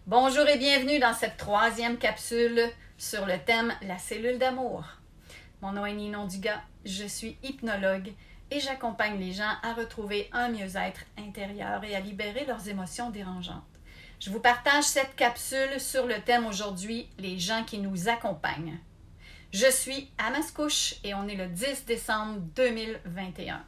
Bonjour et bienvenue dans cette troisième capsule sur le thème « La cellule d'amour ». Mon nom est Ninon Dugas, je suis hypnologue et j'accompagne les gens à retrouver un mieux-être intérieur et à libérer leurs émotions dérangeantes. Je vous partage cette capsule sur le thème aujourd'hui « Les gens qui nous accompagnent ». Je suis à Mascouche et on est le 10 décembre 2021.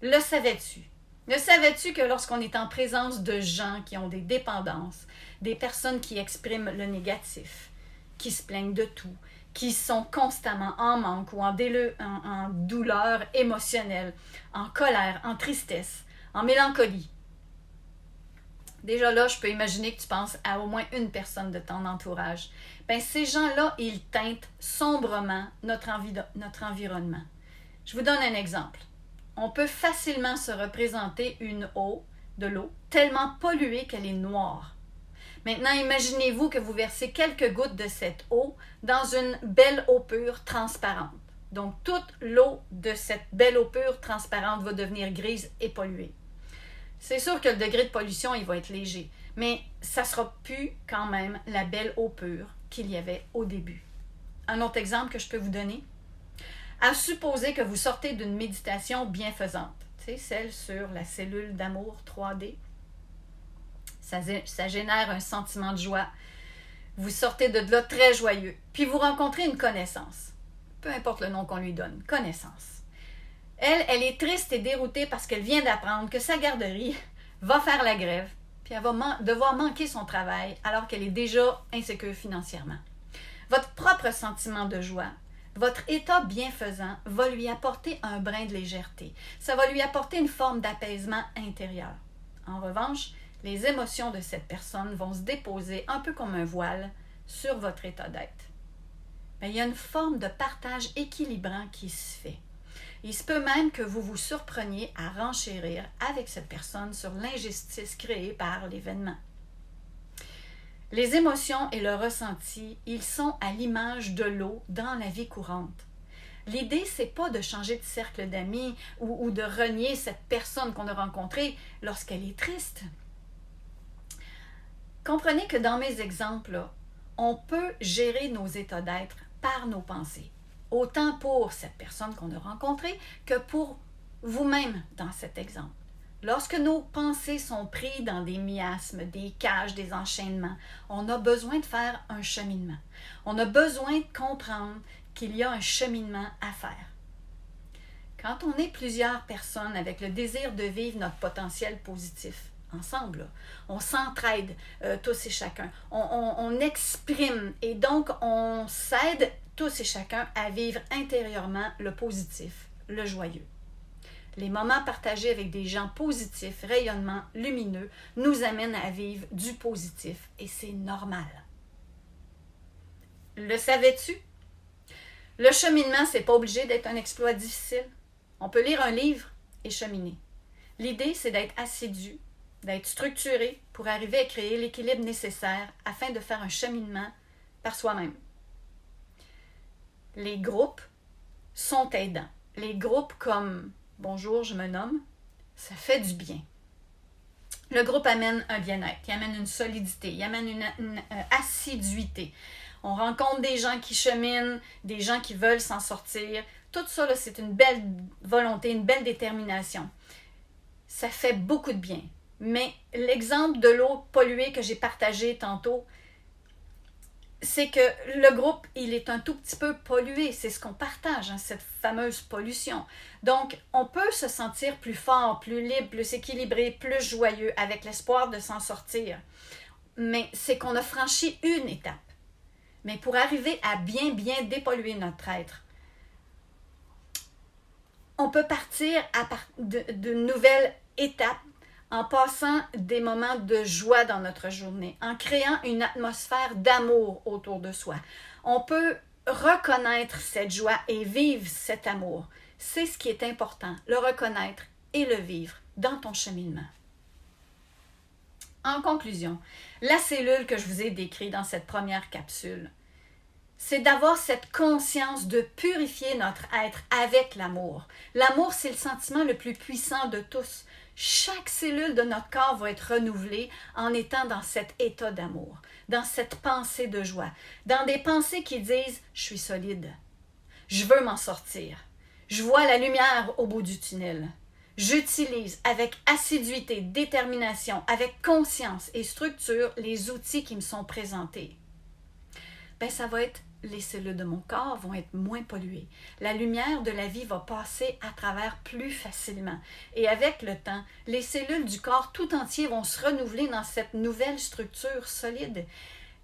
Le savais-tu? Le savais-tu que lorsqu'on est en présence de gens qui ont des dépendances, des personnes qui expriment le négatif, qui se plaignent de tout, qui sont constamment en manque ou en douleur émotionnelle, en colère, en tristesse, en mélancolie, déjà là, je peux imaginer que tu penses à au moins une personne de ton entourage. Bien, ces gens-là, ils teintent sombrement notre environnement. Je vous donne un exemple. On peut facilement se représenter une eau, de l'eau, tellement polluée qu'elle est noire. Maintenant, imaginez-vous que vous versez quelques gouttes de cette eau dans une belle eau pure transparente. Donc, toute l'eau de cette belle eau pure transparente va devenir grise et polluée. C'est sûr que le degré de pollution, il va être léger, mais ça ne sera plus quand même la belle eau pure qu'il y avait au début. Un autre exemple que je peux vous donner, à supposer que vous sortez d'une méditation bienfaisante, celle sur la cellule d'amour 3D, ça génère un sentiment de joie. Vous sortez de là très joyeux, puis vous rencontrez une connaissance, peu importe le nom qu'on lui donne, connaissance. Elle est triste et déroutée parce qu'elle vient d'apprendre que sa garderie va faire la grève, puis elle va devoir manquer son travail alors qu'elle est déjà insécure financièrement. Votre propre sentiment de joie, votre état bienfaisant va lui apporter un brin de légèreté. Ça va lui apporter une forme d'apaisement intérieur. En revanche, les émotions de cette personne vont se déposer un peu comme un voile sur votre état d'être. Mais il y a une forme de partage équilibrant qui se fait. Il se peut même que vous vous surpreniez à renchérir avec cette personne sur l'injustice créée par l'événement. Les émotions et le ressenti, ils sont à l'image de l'eau dans la vie courante. L'idée, c'est pas de changer de cercle d'amis ou de renier cette personne qu'on a rencontrée lorsqu'elle est triste. Comprenez que dans mes exemples, là, on peut gérer nos états d'être par nos pensées. Autant pour cette personne qu'on a rencontrée que pour vous-même dans cet exemple. Lorsque nos pensées sont prises dans des miasmes, des cages, des enchaînements, on a besoin de faire un cheminement. On a besoin de comprendre qu'il y a un cheminement à faire. Quand on est plusieurs personnes avec le désir de vivre notre potentiel positif, ensemble, là, on s'entraide tous et chacun, on exprime et donc on s'aide tous et chacun à vivre intérieurement le positif, le joyeux. Les moments partagés avec des gens positifs, rayonnements, lumineux, nous amènent à vivre du positif et c'est normal. Le savais-tu? Le cheminement, c'est pas obligé d'être un exploit difficile. On peut lire un livre et cheminer. L'idée, c'est d'être assidu, d'être structuré pour arriver à créer l'équilibre nécessaire afin de faire un cheminement par soi-même. Les groupes sont aidants. Les groupes comme « Bonjour, je me nomme », ça fait du bien. Le groupe amène un bien-être, il amène une solidité, il amène une assiduité. On rencontre des gens qui cheminent, des gens qui veulent s'en sortir. Tout ça, là, c'est une belle volonté, une belle détermination. Ça fait beaucoup de bien. Mais l'exemple de l'eau polluée que j'ai partagé tantôt, c'est que le groupe, il est un tout petit peu pollué. C'est ce qu'on partage, cette fameuse pollution. Donc, on peut se sentir plus fort, plus libre, plus équilibré, plus joyeux, avec l'espoir de s'en sortir. Mais c'est qu'on a franchi une étape. Mais pour arriver à bien dépolluer notre être, on peut partir de nouvelles étapes en passant des moments de joie dans notre journée, en créant une atmosphère d'amour autour de soi. On peut reconnaître cette joie et vivre cet amour. C'est ce qui est important, le reconnaître et le vivre dans ton cheminement. En conclusion, la cellule que je vous ai décrite dans cette première capsule, c'est d'avoir cette conscience de purifier notre être avec l'amour. L'amour, c'est le sentiment le plus puissant de tous. Chaque cellule de notre corps va être renouvelée en étant dans cet état d'amour, dans cette pensée de joie, dans des pensées qui disent « je suis solide, je veux m'en sortir, je vois la lumière au bout du tunnel ». J'utilise avec assiduité, détermination, avec conscience et structure les outils qui me sont présentés. Ça va être, les cellules de mon corps vont être moins polluées. La lumière de la vie va passer à travers plus facilement. Et avec le temps, les cellules du corps tout entier vont se renouveler dans cette nouvelle structure solide.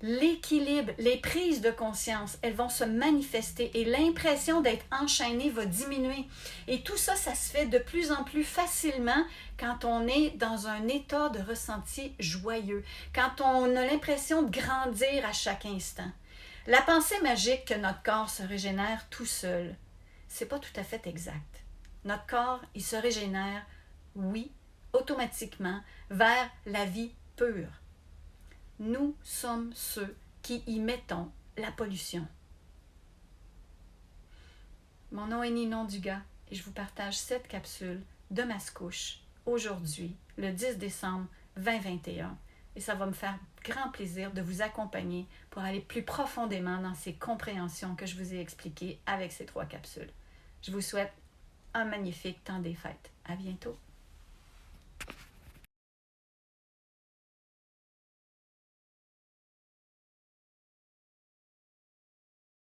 L'équilibre, les prises de conscience, elles vont se manifester et l'impression d'être enchaîné va diminuer. Et tout ça, ça se fait de plus en plus facilement quand on est dans un état de ressenti joyeux, quand on a l'impression de grandir à chaque instant. La pensée magique que notre corps se régénère tout seul, c'est pas tout à fait exact. Notre corps, il se régénère, oui, automatiquement, vers la vie pure. Nous sommes ceux qui y mettons la pollution. Mon nom est Ninon Dugas et je vous partage cette capsule de Mascouche aujourd'hui, le 10 décembre 2021. Et ça va me faire grand plaisir de vous accompagner pour aller plus profondément dans ces compréhensions que je vous ai expliquées avec ces 3 capsules. Je vous souhaite un magnifique temps des fêtes. À bientôt.